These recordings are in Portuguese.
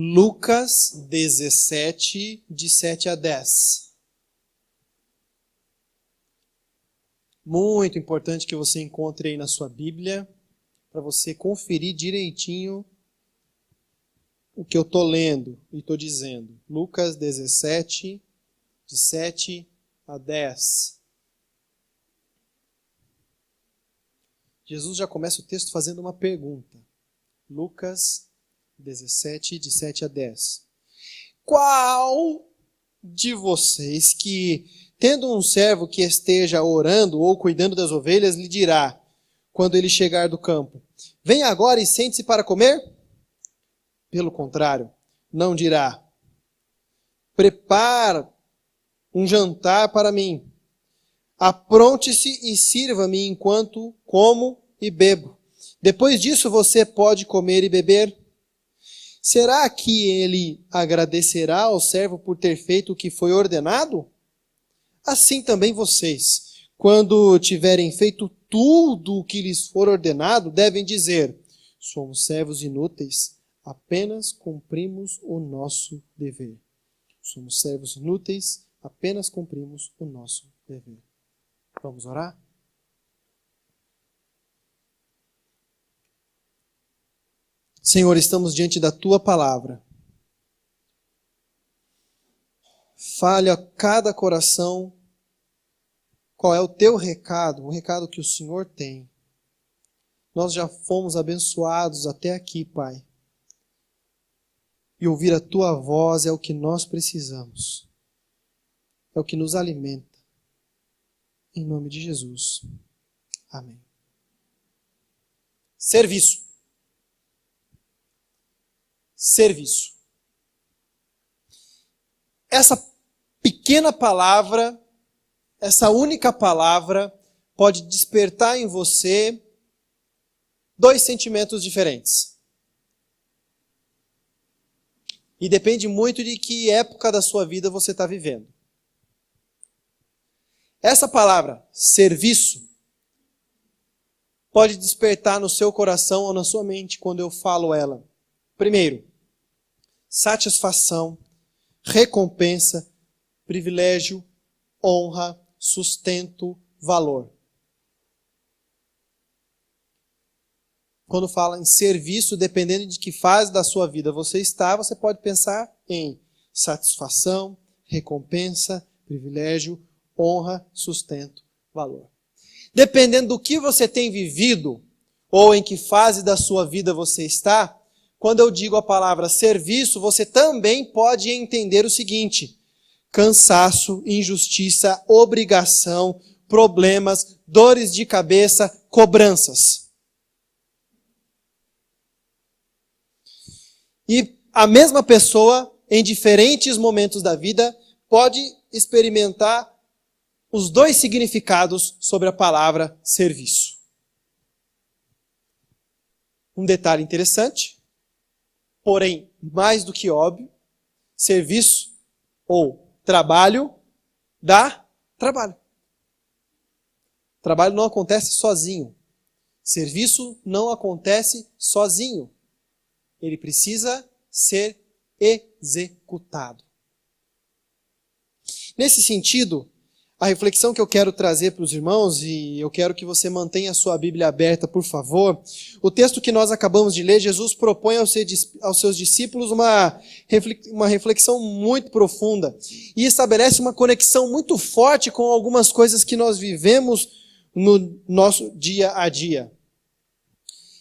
Lucas 17, de 7 a 10. Muito importante que você encontre aí na sua Bíblia, para você conferir direitinho o que eu estou lendo e estou dizendo. Lucas 17, de 7 a 10. Jesus já começa o texto fazendo uma pergunta. Lucas 17, de 7 a 10. Qual de vocês que, tendo um servo que esteja orando ou cuidando das ovelhas, lhe dirá, quando ele chegar do campo, venha agora e sente-se para comer? Pelo contrário, não dirá, prepara um jantar para mim, apronte-se e sirva-me enquanto como e bebo. Depois disso você pode comer e beber. Será que ele agradecerá ao servo por ter feito o que foi ordenado? Assim também vocês, quando tiverem feito tudo o que lhes for ordenado, devem dizer, somos servos inúteis, apenas cumprimos o nosso dever. Somos servos inúteis, apenas cumprimos o nosso dever. Vamos orar? Senhor, estamos diante da Tua palavra. Fale a cada coração qual é o Teu recado, o recado que o Senhor tem. Nós já fomos abençoados até aqui, Pai. E ouvir a Tua voz é o que nós precisamos. É o que nos alimenta. Em nome de Jesus. Amém. Serviço. Serviço. Essa pequena palavra, essa única palavra, pode despertar em você dois sentimentos diferentes. E depende muito de que época da sua vida você está vivendo. Essa palavra, serviço, pode despertar no seu coração ou na sua mente quando eu falo ela. Primeiro, satisfação, recompensa, privilégio, honra, sustento, valor. Quando fala em serviço, dependendo de que fase da sua vida você está, você pode pensar em satisfação, recompensa, privilégio, honra, sustento, valor. Dependendo do que você tem vivido, ou em que fase da sua vida você está, quando eu digo a palavra serviço, você também pode entender o seguinte: cansaço, injustiça, obrigação, problemas, dores de cabeça, cobranças. E a mesma pessoa, em diferentes momentos da vida, pode experimentar os dois significados sobre a palavra serviço. Um detalhe interessante, porém mais do que óbvio, serviço ou trabalho dá trabalho. Trabalho não acontece sozinho. Serviço não acontece sozinho. Ele precisa ser executado. Nesse sentido, a reflexão que eu quero trazer para os irmãos, e eu quero que você mantenha a sua Bíblia aberta, por favor. O texto que nós acabamos de ler, Jesus propõe aos seus discípulos uma reflexão muito profunda e estabelece uma conexão muito forte com algumas coisas que nós vivemos no nosso dia a dia.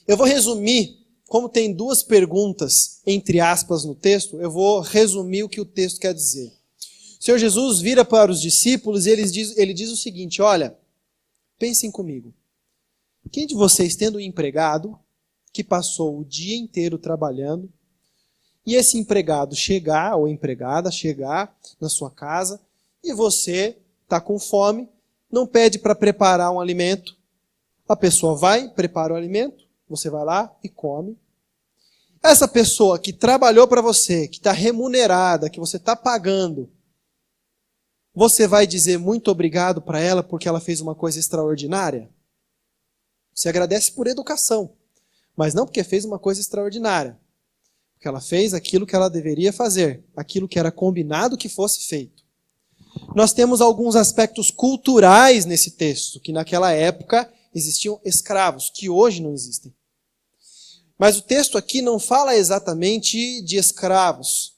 Eu vou resumir, como tem duas perguntas, entre aspas, no texto, eu vou resumir o que o texto quer dizer. O Senhor Jesus vira para os discípulos e ele diz o seguinte: olha, pensem comigo. Quem de vocês, tendo um empregado que passou o dia inteiro trabalhando, e esse empregado chegar, ou empregada chegar na sua casa, e você está com fome, não pede para preparar um alimento, a pessoa vai, prepara o alimento, você vai lá e come. Essa pessoa que trabalhou para você, que está remunerada, que você está pagando, você vai dizer muito obrigado para ela porque ela fez uma coisa extraordinária? Você agradece por educação, mas não porque fez uma coisa extraordinária. Porque ela fez aquilo que ela deveria fazer, aquilo que era combinado que fosse feito. Nós temos alguns aspectos culturais nesse texto, que naquela época existiam escravos, que hoje não existem. Mas o texto aqui não fala exatamente de escravos.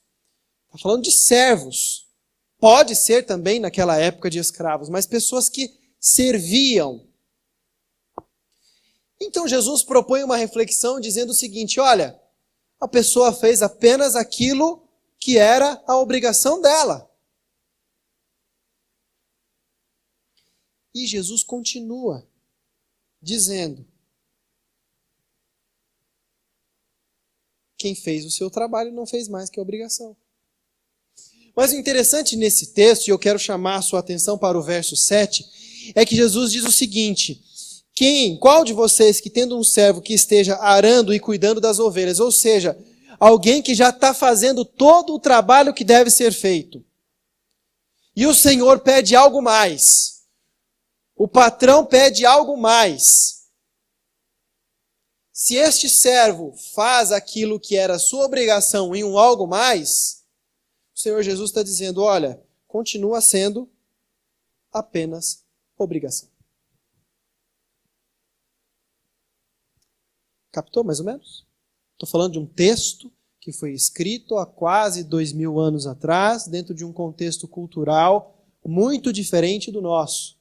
Está falando de servos. Pode ser também naquela época de escravos, mas pessoas que serviam. Então Jesus propõe uma reflexão dizendo o seguinte: olha, a pessoa fez apenas aquilo que era a obrigação dela. E Jesus continua dizendo: quem fez o seu trabalho não fez mais que a obrigação. Mas o interessante nesse texto, e eu quero chamar a sua atenção para o verso 7, é que Jesus diz o seguinte: qual de vocês que tendo um servo que esteja arando e cuidando das ovelhas, ou seja, alguém que já está fazendo todo o trabalho que deve ser feito, e o Senhor pede algo mais, o patrão pede algo mais, se este servo faz aquilo que era sua obrigação em um algo mais, o Senhor Jesus está dizendo: olha, continua sendo apenas obrigação. Captou mais ou menos? Estou falando de um texto que foi escrito há quase 2000 anos atrás, dentro de um contexto cultural muito diferente do nosso.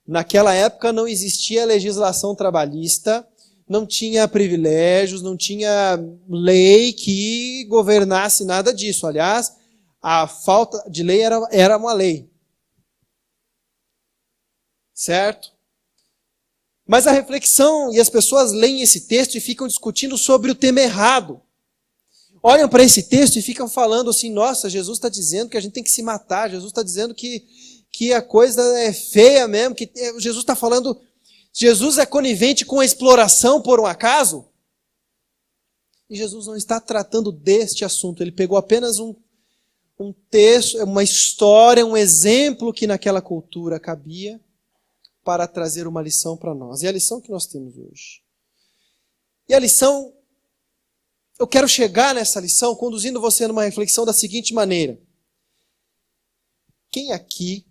Naquela época não existia legislação trabalhista, não tinha privilégios, não tinha lei que governasse nada disso. Aliás, a falta de lei era uma lei. Certo? Mas a reflexão, e as pessoas leem esse texto e ficam discutindo sobre o tema errado. Olham para esse texto e ficam falando assim: nossa, Jesus está dizendo que a gente tem que se matar, Jesus está dizendo que a coisa é feia mesmo, que Jesus está falando, Jesus é conivente com a exploração por um acaso? E Jesus não está tratando deste assunto, ele pegou apenas um texto, uma história, um exemplo que naquela cultura cabia, para trazer uma lição para nós. E a lição que nós temos hoje. E a lição, eu quero chegar nessa lição conduzindo você numa reflexão da seguinte maneira: quem aqui,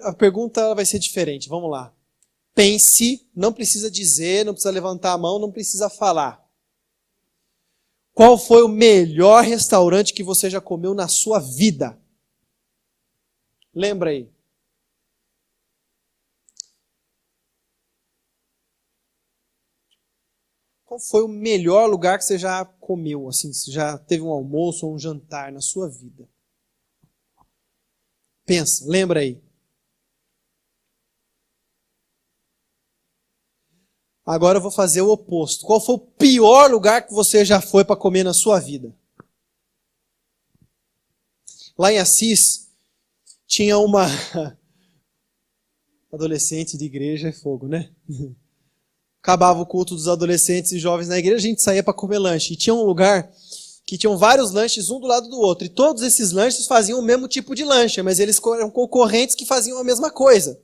a pergunta vai ser diferente, vamos lá. Pense, não precisa dizer, não precisa levantar a mão, não precisa falar. Qual foi o melhor restaurante que você já comeu na sua vida? Lembra aí. Qual foi o melhor lugar que você já comeu, assim, você já teve um almoço ou um jantar na sua vida? Pensa, lembra aí. Agora eu vou fazer o oposto. Qual foi o pior lugar que você já foi para comer na sua vida? Lá em Assis, tinha uma... Adolescente de igreja é fogo, né? Acabava o culto dos adolescentes e jovens na igreja, a gente saía para comer lanche. E tinha um lugar que tinham vários lanches, um do lado do outro. E todos esses lanches faziam o mesmo tipo de lanche, mas eles eram concorrentes que faziam a mesma coisa.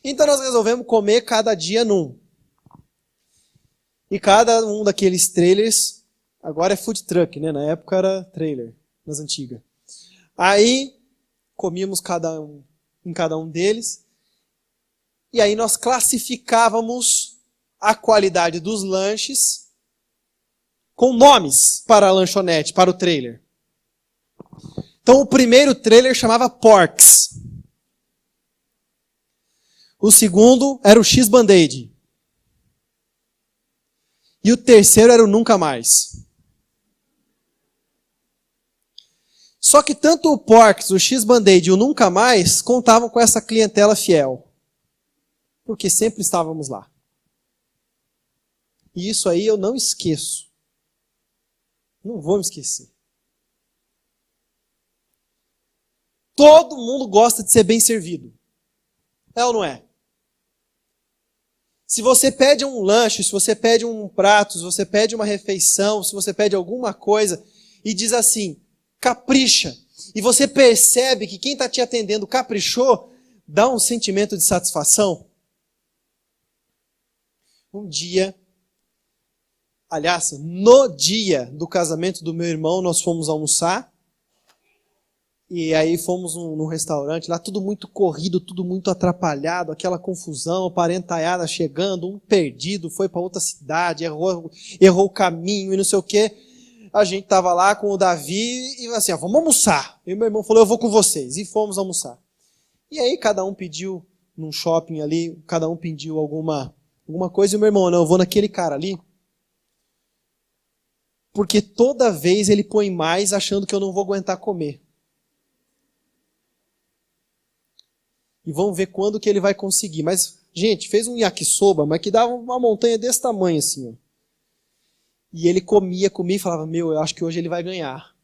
Então nós resolvemos comer cada dia num. E cada um daqueles trailers, agora é food truck, né? Na época era trailer, nas antigas. Aí comíamos em cada um deles. E aí nós classificávamos a qualidade dos lanches com nomes para a lanchonete, para o trailer. Então o primeiro trailer chamava Porks. O segundo era o X-Band-Aid. E o terceiro era o Nunca Mais. Só que tanto o Porks, o X-Band-Aid e o Nunca Mais contavam com essa clientela fiel. Porque sempre estávamos lá. E isso aí eu não esqueço. Não vou me esquecer. Todo mundo gosta de ser bem servido. É ou não é? Se você pede um lanche, se você pede um prato, se você pede uma refeição, se você pede alguma coisa e diz assim, capricha, e você percebe que quem está te atendendo caprichou, dá um sentimento de satisfação. Um dia, Aliás, no dia do casamento do meu irmão, nós fomos almoçar. E aí fomos num restaurante, lá tudo muito corrido, tudo muito atrapalhado, aquela confusão, parentaiada chegando, um perdido, foi para outra cidade, errou o caminho e não sei o quê. A gente estava lá com o Davi e assim, vamos almoçar. E meu irmão falou, eu vou com vocês. E fomos almoçar. E aí cada um pediu, num shopping ali, cada um pediu alguma coisa. E o meu irmão, não, eu vou naquele cara ali. Porque toda vez ele põe mais achando que eu não vou aguentar comer. E vamos ver quando que ele vai conseguir. Mas, gente, fez um yakisoba, mas que dava uma montanha desse tamanho assim, ó. E ele comia e falava, eu acho que hoje ele vai ganhar.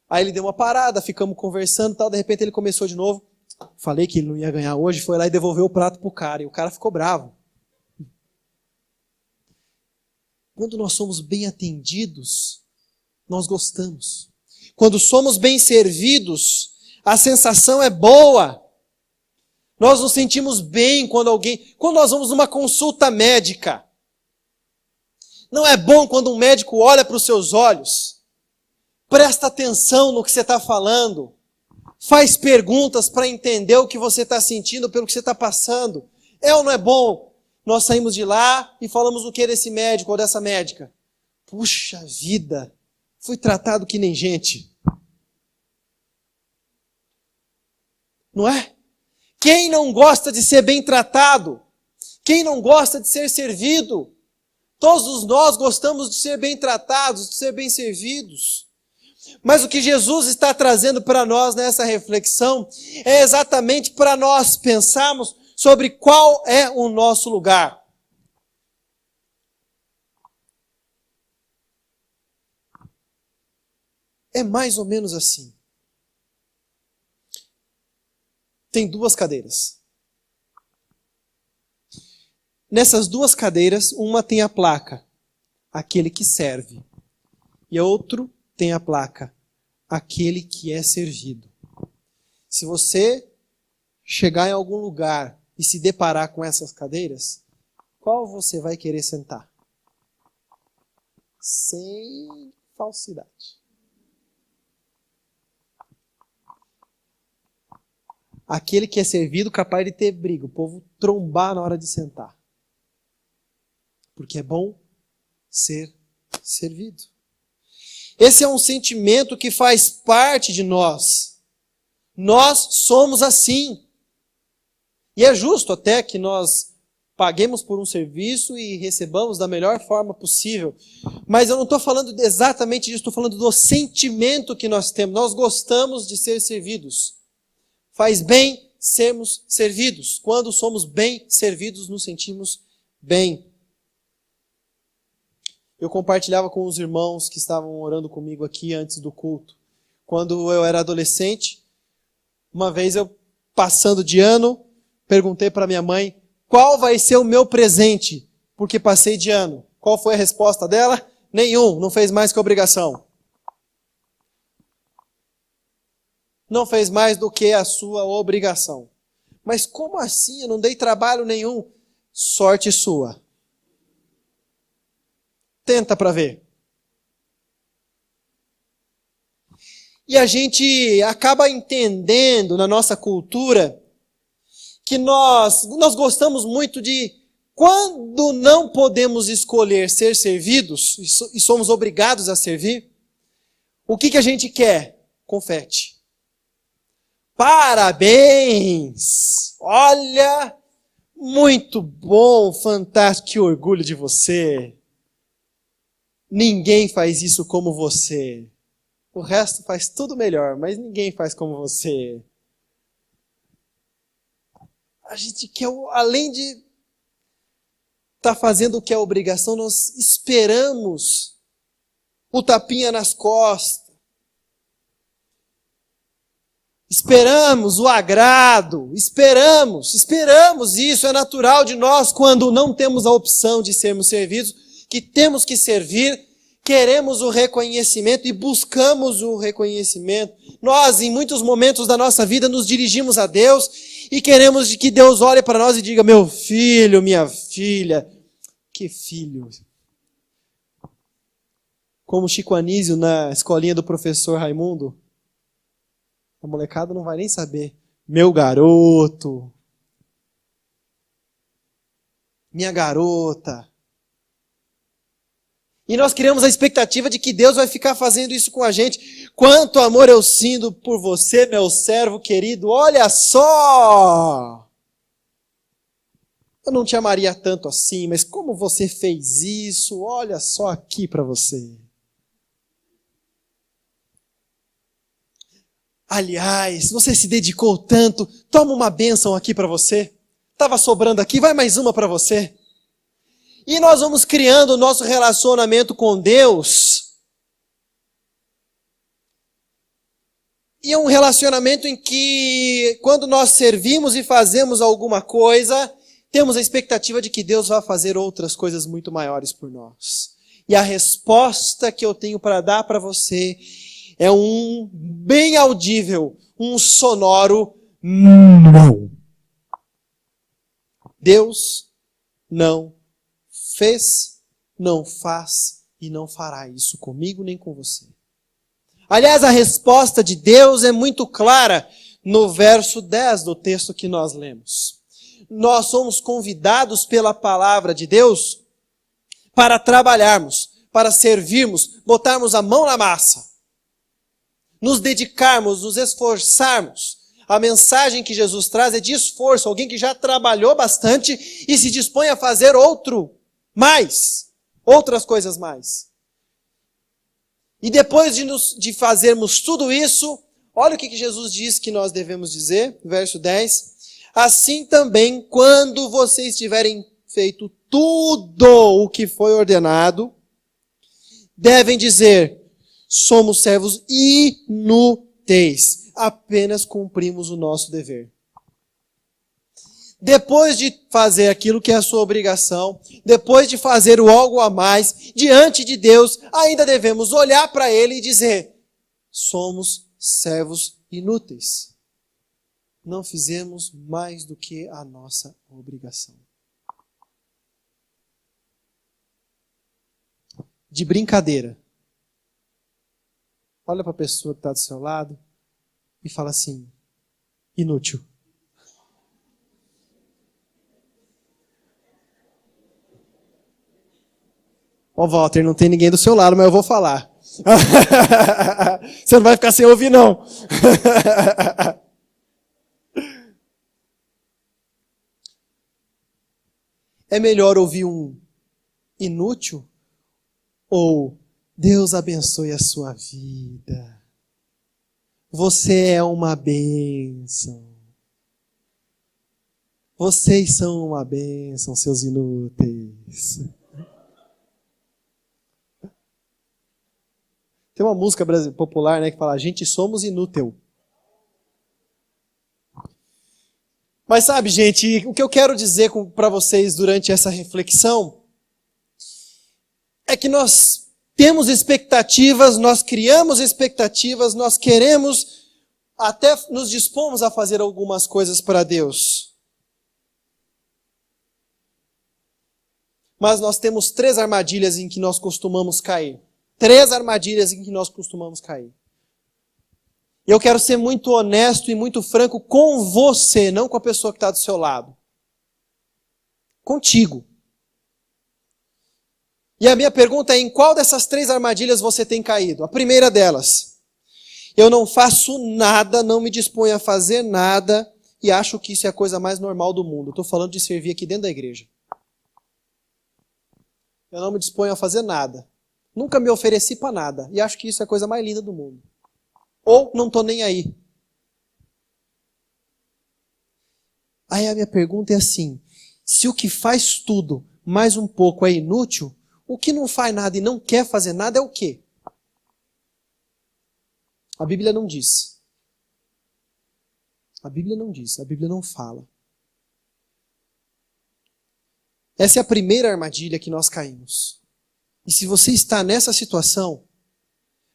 Aí ele deu uma parada, ficamos conversando e tal, de repente ele começou de novo. Falei que ele não ia ganhar hoje, foi lá e devolveu o prato pro cara. E o cara ficou bravo. Quando nós somos bem atendidos, nós gostamos. Quando somos bem servidos, a sensação é boa. Nós nos sentimos bem quando nós vamos numa consulta médica. Não é bom quando um médico olha para os seus olhos, presta atenção no que você está falando, faz perguntas para entender o que você está sentindo, pelo que você está passando. É ou não é bom? Nós saímos de lá e falamos o que desse médico ou dessa médica? Puxa vida, fui tratado que nem gente. Não é? Quem não gosta de ser bem tratado? Quem não gosta de ser servido? Todos nós gostamos de ser bem tratados, de ser bem servidos. Mas o que Jesus está trazendo para nós nessa reflexão é exatamente para nós pensarmos sobre qual é o nosso lugar. É mais ou menos assim. Tem 2 cadeiras. Nessas 2 cadeiras, uma tem a placa, aquele que serve. E a outra tem a placa, aquele que é servido. Se você chegar em algum lugar e se deparar com essas cadeiras, qual você vai querer sentar? Sem falsidade. Aquele que é servido, capaz de ter briga, o povo trombar na hora de sentar. Porque é bom ser servido. Esse é um sentimento que faz parte de nós. Nós somos assim. E é justo até que nós paguemos por um serviço e recebamos da melhor forma possível. Mas eu não estou falando exatamente disso, estou falando do sentimento que nós temos. Nós gostamos de ser servidos. Faz bem sermos servidos. Quando somos bem servidos, nos sentimos bem. Eu compartilhava com os irmãos que estavam orando comigo aqui antes do culto. Quando eu era adolescente, uma vez eu, passando de ano, perguntei para minha mãe, qual vai ser o meu presente? Porque passei de ano. Qual foi a resposta dela? Nenhum, não fez mais que obrigação. Não fez mais do que a sua obrigação. Mas como assim? Eu não dei trabalho nenhum. Sorte sua. Tenta para ver. E a gente acaba entendendo na nossa cultura que nós gostamos muito de, quando não podemos escolher ser servidos, e somos obrigados a servir, o que a gente quer? Confete. Parabéns! Olha, muito bom, fantástico, que orgulho de você. Ninguém faz isso como você. O resto faz tudo melhor, mas ninguém faz como você. A gente quer, além de estar fazendo o que é obrigação, nós esperamos o tapinha nas costas. Esperamos o agrado, esperamos isso, é natural de nós quando não temos a opção de sermos servidos, que temos que servir, queremos o reconhecimento e buscamos o reconhecimento. Nós, em muitos momentos da nossa vida, nos dirigimos a Deus e queremos que Deus olhe para nós e diga, meu filho, minha filha, que filho, como Chico Anísio na escolinha do professor Raimundo. A molecada não vai nem saber. Meu garoto. Minha garota. E nós criamos a expectativa de que Deus vai ficar fazendo isso com a gente. Quanto amor eu sinto por você, meu servo querido. Olha só! Eu não te amaria tanto assim, mas como você fez isso? Olha só aqui para você. Aliás, você se dedicou tanto. Toma uma bênção aqui para você. Estava sobrando aqui, vai mais uma para você. E nós vamos criando o nosso relacionamento com Deus. E é um relacionamento em que, quando nós servimos e fazemos alguma coisa, temos a expectativa de que Deus vai fazer outras coisas muito maiores por nós. E a resposta que eu tenho para dar para você é um bem audível, um sonoro não. Deus não fez, não faz e não fará isso comigo nem com você. Aliás, a resposta de Deus é muito clara no verso 10 do texto que nós lemos. Nós somos convidados pela palavra de Deus para trabalharmos, para servirmos, botarmos a mão na massa, nos dedicarmos, nos esforçarmos. A mensagem que Jesus traz é de esforço, alguém que já trabalhou bastante e se dispõe a fazer outras coisas mais. E depois de fazermos tudo isso, olha o que Jesus diz que nós devemos dizer, verso 10. Assim também, quando vocês tiverem feito tudo o que foi ordenado, devem dizer, somos servos inúteis, apenas cumprimos o nosso dever. Depois de fazer aquilo que é a sua obrigação, depois de fazer o algo a mais, diante de Deus, ainda devemos olhar para Ele e dizer, somos servos inúteis. Não fizemos mais do que a nossa obrigação. De brincadeira. Olha para a pessoa que está do seu lado e fala assim, inútil. Ó, Walter, não tem ninguém do seu lado, mas eu vou falar. Você não vai ficar sem ouvir, não. É melhor ouvir um inútil ou Deus abençoe a sua vida. Você é uma bênção. Vocês são uma bênção, seus inúteis. Tem uma música popular, né, que fala, gente, somos inútil. Mas sabe, gente, o que eu quero dizer para vocês durante essa reflexão é que nós temos expectativas, nós criamos expectativas, nós queremos, até nos dispomos a fazer algumas coisas para Deus. Mas nós temos 3 armadilhas em que nós costumamos cair. 3 armadilhas em que nós costumamos cair. Eu quero ser muito honesto e muito franco com você, não com a pessoa que está do seu lado. Contigo. E a minha pergunta é, em qual dessas 3 armadilhas você tem caído? A primeira delas, eu não faço nada, não me disponho a fazer nada e acho que isso é a coisa mais normal do mundo. Estou falando de servir aqui dentro da igreja. Eu não me disponho a fazer nada. Nunca me ofereci para nada e acho que isso é a coisa mais linda do mundo. Ou não estou nem aí. Aí a minha pergunta é assim, se o que faz tudo mais um pouco é inútil, o que não faz nada e não quer fazer nada é o quê? A Bíblia não diz. A Bíblia não diz, a Bíblia não fala. Essa é a primeira armadilha que nós caímos. E se você está nessa situação,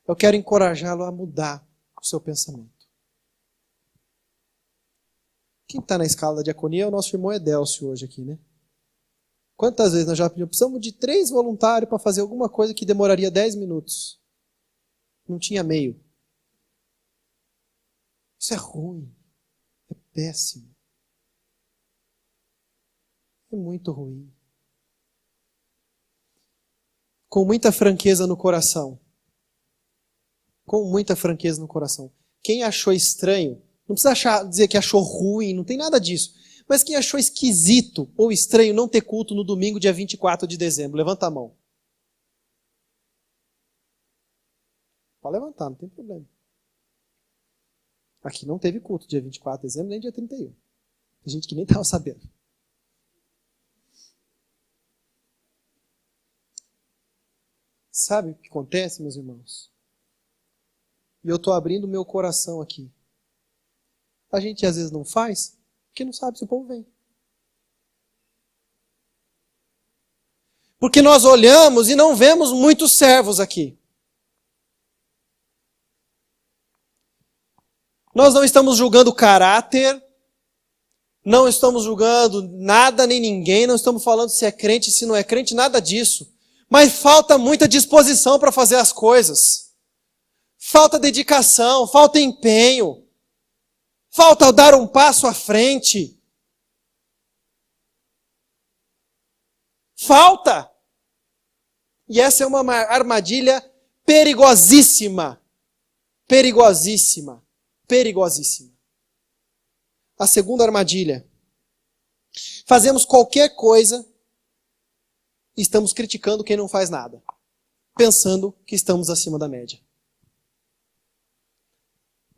eu quero encorajá-lo a mudar o seu pensamento. Quem está na escala da diaconia é o nosso irmão Edélcio hoje aqui, né? Quantas vezes nós já pedimos, precisamos de 3 voluntários para fazer alguma coisa que demoraria 10 minutos. Não tinha meio. Isso é ruim. É péssimo. É muito ruim. Com muita franqueza no coração. Com muita franqueza no coração. Quem achou estranho, não precisa dizer que achou ruim, não tem nada disso. Mas quem achou esquisito ou estranho não ter culto no domingo, dia 24 de dezembro? Levanta a mão. Pode levantar, não tem problema. Aqui não teve culto dia 24 de dezembro, nem dia 31. Tem gente que nem estava sabendo. Sabe o que acontece, meus irmãos? E eu estou abrindo meu coração aqui. A gente às vezes não faz, porque não sabe se o povo vem. Porque nós olhamos e não vemos muitos servos aqui. Nós não estamos julgando caráter, não estamos julgando nada nem ninguém, não estamos falando se é crente, se não é crente, nada disso. Mas falta muita disposição para fazer as coisas. Falta dedicação, falta empenho. Falta dar um passo à frente. Falta. E essa é uma armadilha perigosíssima. Perigosíssima. Perigosíssima. A segunda armadilha. Fazemos qualquer coisa e estamos criticando quem não faz nada. Pensando que estamos acima da média.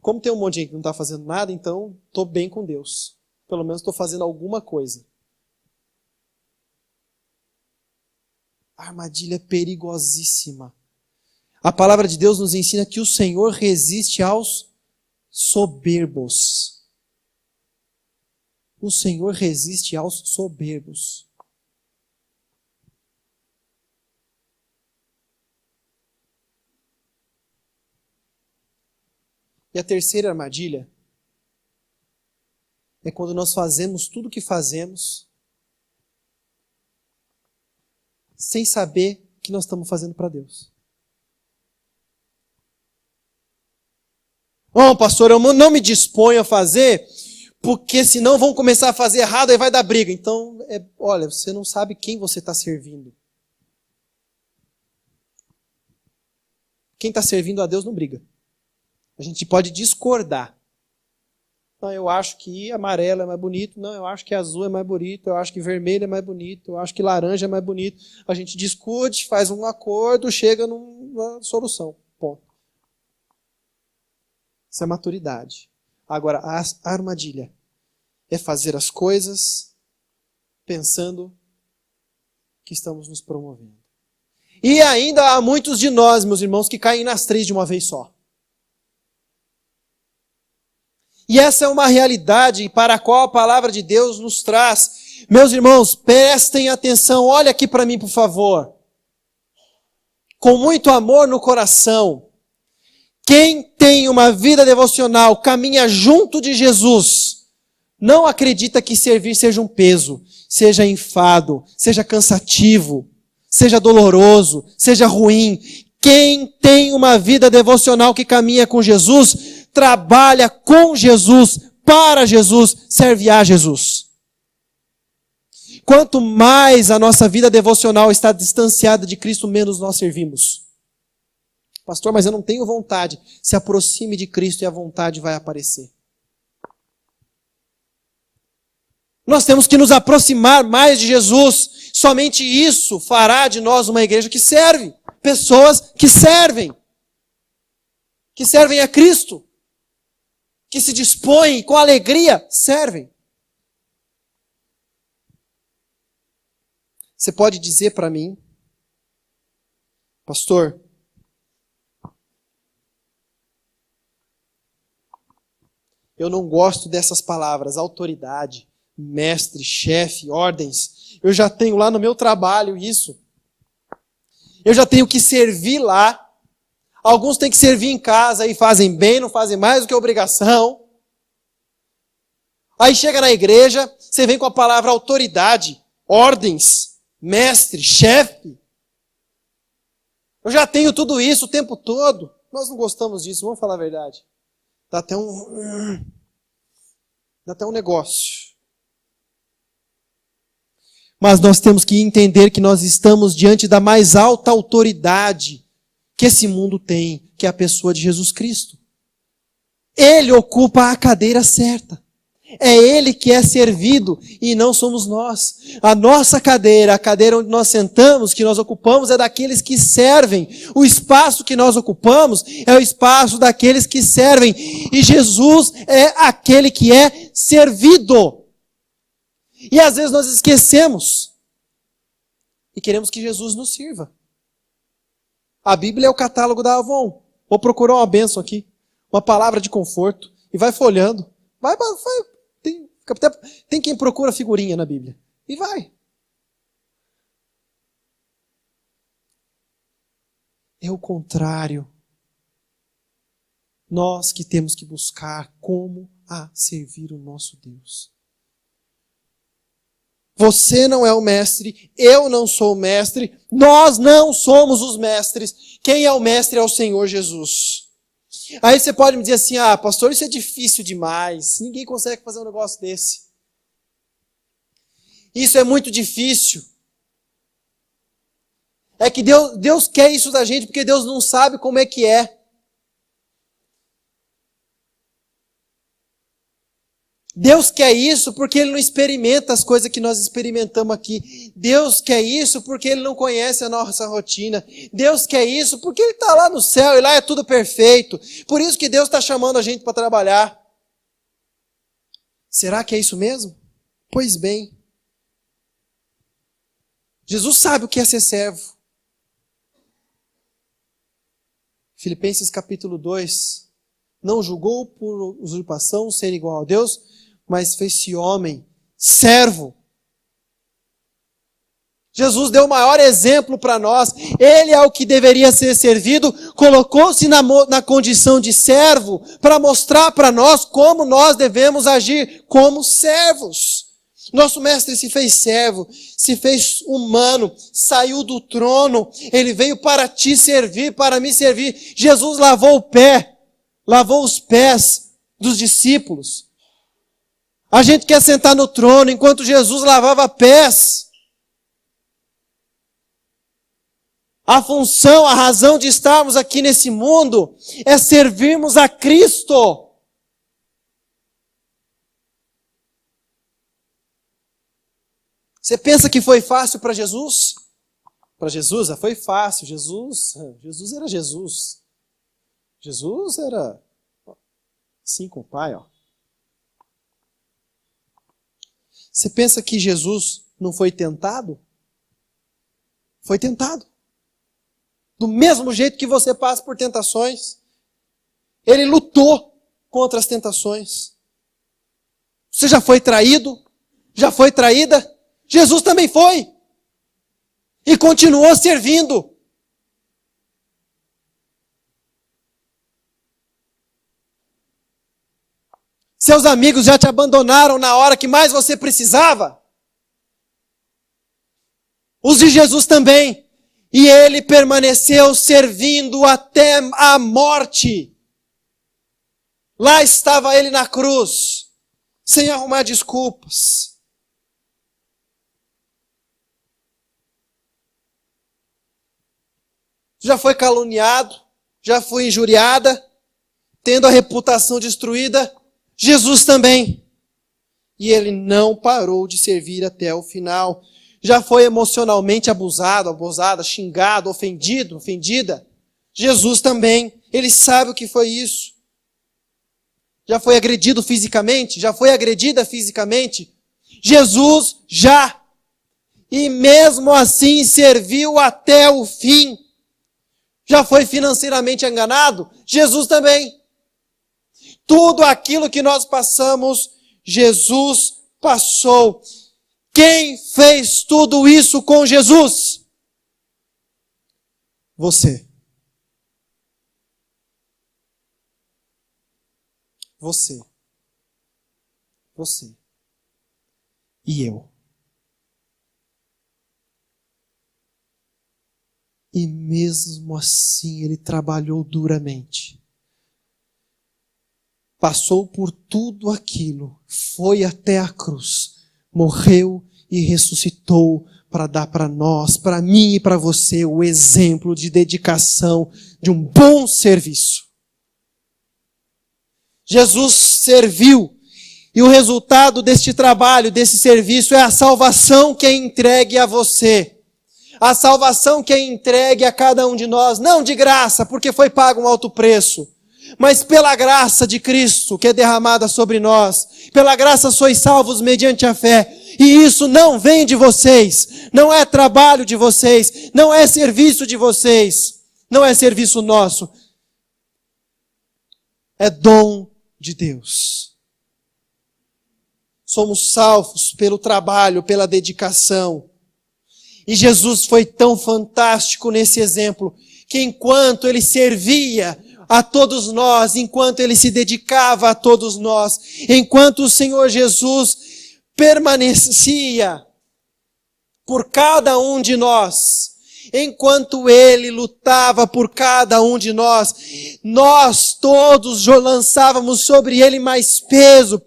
Como tem um monte de gente que não está fazendo nada, então estou bem com Deus. Pelo menos estou fazendo alguma coisa. A armadilha é perigosíssima. A palavra de Deus nos ensina que o Senhor resiste aos soberbos. O Senhor resiste aos soberbos. E a terceira armadilha é quando nós fazemos tudo o que fazemos sem saber que nós estamos fazendo para Deus. Bom, pastor, eu não me disponho a fazer, porque senão vão começar a fazer errado e vai dar briga. Então, olha, você não sabe quem você está servindo. Quem está servindo a Deus não briga. A gente pode discordar. Não, eu acho que amarelo é mais bonito. Não, eu acho que azul é mais bonito. Eu acho que vermelho é mais bonito. Eu acho que laranja é mais bonito. A gente discute, faz um acordo, chega numa solução. Ponto. Isso é maturidade. Agora, a armadilha é fazer as coisas pensando que estamos nos promovendo. E ainda há muitos de nós, meus irmãos, que caem nas 3 de uma vez só. E essa é uma realidade para a qual a palavra de Deus nos traz. Meus irmãos, prestem atenção, olha aqui para mim, por favor. Com muito amor no coração. Quem tem uma vida devocional, caminha junto de Jesus, não acredita que servir seja um peso, seja enfado, seja cansativo, seja doloroso, seja ruim. Quem tem uma vida devocional que caminha com Jesus, trabalha com Jesus, para Jesus, serve a Jesus. Quanto mais a nossa vida devocional está distanciada de Cristo, menos nós servimos. Pastor, mas eu não tenho vontade. Se aproxime de Cristo e a vontade vai aparecer. Nós temos que nos aproximar mais de Jesus. Somente isso fará de nós uma igreja que serve. Pessoas que servem. Que servem a Cristo. Que se dispõem com alegria, servem. Você pode dizer para mim, pastor, eu não gosto dessas palavras, autoridade, mestre, chefe, ordens. Eu já tenho lá no meu trabalho isso. Eu já tenho que servir lá. Alguns têm que servir em casa e fazem bem, não fazem mais do que obrigação. Aí chega na igreja, você vem com a palavra autoridade, ordens, mestre, chefe. Eu já tenho tudo isso o tempo todo. Nós não gostamos disso, vamos falar a verdade. Dá até um negócio. Mas nós temos que entender que nós estamos diante da mais alta autoridade que esse mundo tem, que é a pessoa de Jesus Cristo. Ele ocupa a cadeira certa. É Ele que é servido e não somos nós. A nossa cadeira, a cadeira onde nós sentamos, que nós ocupamos, é daqueles que servem. O espaço que nós ocupamos é o espaço daqueles que servem. E Jesus é aquele que é servido. E às vezes nós esquecemos e queremos que Jesus nos sirva. A Bíblia é o catálogo da Avon. Vou procurar uma bênção aqui, uma palavra de conforto, e vai folhando. Vai. Tem quem procura figurinha na Bíblia. E vai. É o contrário. Nós que temos que buscar como a servir o nosso Deus. Você não é o mestre, eu não sou o mestre, nós não somos os mestres. Quem é o mestre é o Senhor Jesus. Aí você pode me dizer assim, pastor, isso é difícil demais, ninguém consegue fazer um negócio desse. Isso é muito difícil. É que Deus quer isso da gente porque Deus não sabe como é que é. Deus quer isso porque Ele não experimenta as coisas que nós experimentamos aqui. Deus quer isso porque Ele não conhece a nossa rotina. Deus quer isso porque Ele está lá no céu e lá é tudo perfeito. Por isso que Deus está chamando a gente para trabalhar. Será que é isso mesmo? Pois bem. Jesus sabe o que é ser servo. Filipenses capítulo 2. Não julgou por usurpação ser igual a Deus, mas fez-se homem, servo. Jesus deu o maior exemplo para nós. Ele é o que deveria ser servido, colocou-se na condição de servo para mostrar para nós como nós devemos agir como servos. Nosso mestre se fez servo, se fez humano, saiu do trono, ele veio para te servir, para me servir. Jesus lavou os pés dos discípulos. A gente quer sentar no trono enquanto Jesus lavava pés. A função, a razão de estarmos aqui nesse mundo é servirmos a Cristo. Você pensa que foi fácil para Jesus? Para Jesus foi fácil. Jesus era Jesus. Jesus era assim com o Pai, ó. Você pensa que Jesus não foi tentado? Foi tentado. Do mesmo jeito que você passa por tentações. Ele lutou contra as tentações. Você já foi traído? Já foi traída? Jesus também foi. E continuou servindo. Seus amigos já te abandonaram na hora que mais você precisava? Os de Jesus também. E ele permaneceu servindo até a morte. Lá estava ele na cruz, sem arrumar desculpas. Já foi caluniado, já foi injuriada, tendo a reputação destruída. Jesus também. E ele não parou de servir até o final. Já foi emocionalmente abusada, xingado, ofendida. Jesus também. Ele sabe o que foi isso. Já foi agredido fisicamente? Já foi agredida fisicamente? Jesus já. E mesmo assim serviu até o fim. Já foi financeiramente enganado? Jesus também. Tudo aquilo que nós passamos, Jesus passou. Quem fez tudo isso com Jesus? Você. Você. Você. E eu. E mesmo assim ele trabalhou duramente. Passou por tudo aquilo, foi até a cruz, morreu e ressuscitou para dar para nós, para mim e para você, o exemplo de dedicação, de um bom serviço. Jesus serviu, e o resultado deste trabalho, desse serviço, é a salvação que é entregue a você. A salvação que é entregue a cada um de nós, não de graça, porque foi pago um alto preço, mas pela graça de Cristo que é derramada sobre nós. Pela graça sois salvos mediante a fé. E isso não vem de vocês, não é trabalho de vocês, não é serviço de vocês, não é serviço nosso. É dom de Deus. Somos salvos pelo trabalho, pela dedicação. E Jesus foi tão fantástico nesse exemplo, que enquanto ele servia a todos nós, enquanto ele se dedicava a todos nós, enquanto o Senhor Jesus permanecia por cada um de nós, enquanto ele lutava por cada um de nós, nós todos lançávamos sobre ele mais peso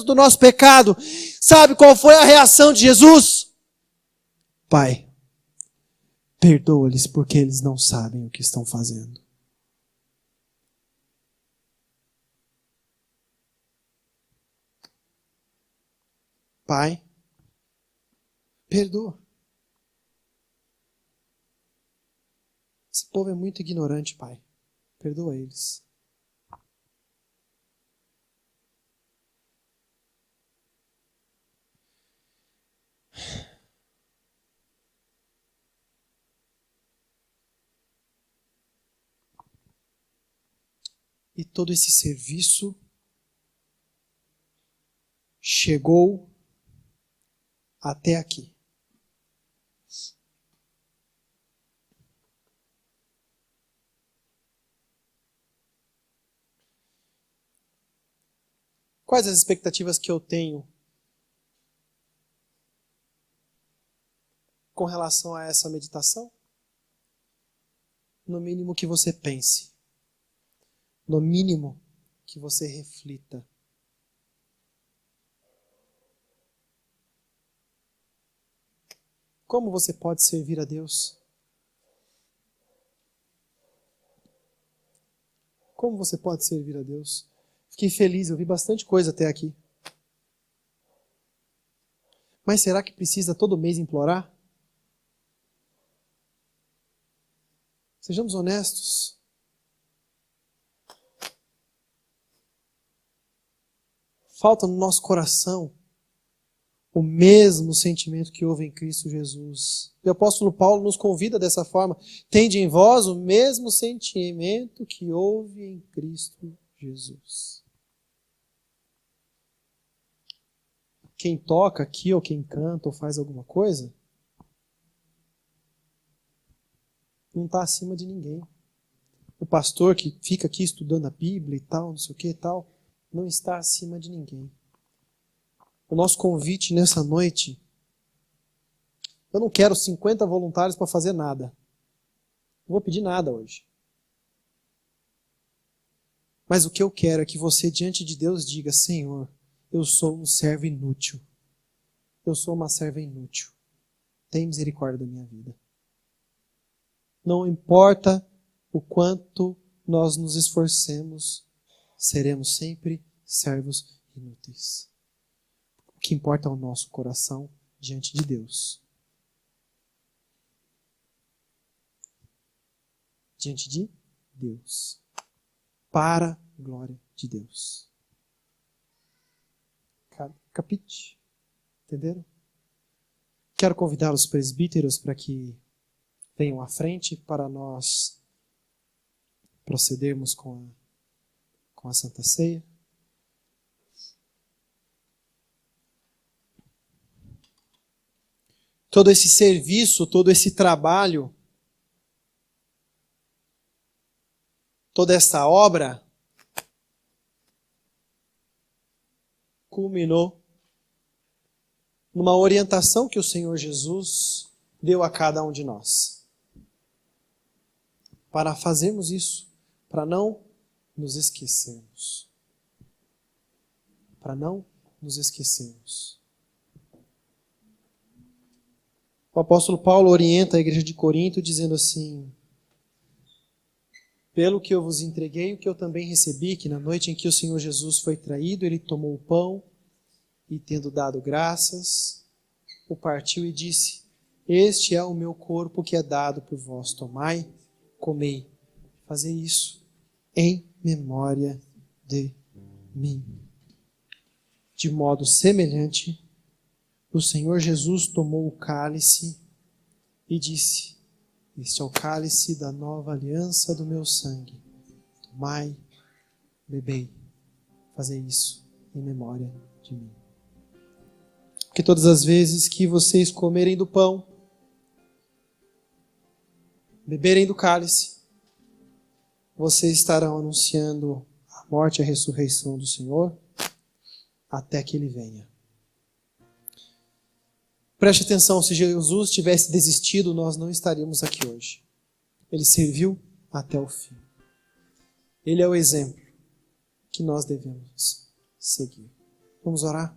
do nosso pecado. Sabe qual foi a reação de Jesus? Pai, perdoa-lhes porque eles não sabem o que estão fazendo. Pai, perdoa. Esse povo é muito ignorante, Pai. Perdoa eles. E todo esse serviço chegou até aqui. Quais as expectativas que eu tenho com relação a essa meditação? No mínimo que você pense. No mínimo que você reflita. Como você pode servir a Deus? Como você pode servir a Deus? Fiquei feliz, eu vi bastante coisa até aqui. Mas será que precisa todo mês implorar? Sejamos honestos. Falta no nosso coração o mesmo sentimento que houve em Cristo Jesus. E o apóstolo Paulo nos convida dessa forma. Tende em vós o mesmo sentimento que houve em Cristo Jesus. Quem toca aqui, ou quem canta, ou faz alguma coisa, não está acima de ninguém. O pastor que fica aqui estudando a Bíblia e tal, não sei o que e tal, não está acima de ninguém. O nosso convite nessa noite, eu não quero 50 voluntários para fazer nada. Não vou pedir nada hoje. Mas o que eu quero é que você diante de Deus diga: Senhor, eu sou um servo inútil. Eu sou uma serva inútil. Tem misericórdia da minha vida. Não importa o quanto nós nos esforcemos, seremos sempre servos inúteis. O que importa é o nosso coração diante de Deus. Diante de Deus. Para a glória de Deus. Capite? Entenderam? Quero convidar os presbíteros para que venham à frente para nós procedermos com a Santa Ceia. Todo esse serviço, todo esse trabalho, toda essa obra culminou numa orientação que o Senhor Jesus deu a cada um de nós. para fazermos isso, para não nos esquecermos. Para não nos esquecermos. O apóstolo Paulo orienta a igreja de Corinto dizendo assim: pelo que eu vos entreguei, o que eu também recebi, que na noite em que o Senhor Jesus foi traído, ele tomou o pão e, tendo dado graças, o partiu e disse: este é o meu corpo que é dado por vós, tomai, comei, fazei isso em memória de mim. De modo semelhante, o Senhor Jesus tomou o cálice e disse: este é o cálice da nova aliança do meu sangue. Tomai, bebei, fazei isso em memória de mim. Que todas as vezes que vocês comerem do pão, beberem do cálice, vocês estarão anunciando a morte e a ressurreição do Senhor até que Ele venha. Preste atenção, se Jesus tivesse desistido, nós não estaríamos aqui hoje. Ele serviu até o fim. Ele é o exemplo que nós devemos seguir. Vamos orar?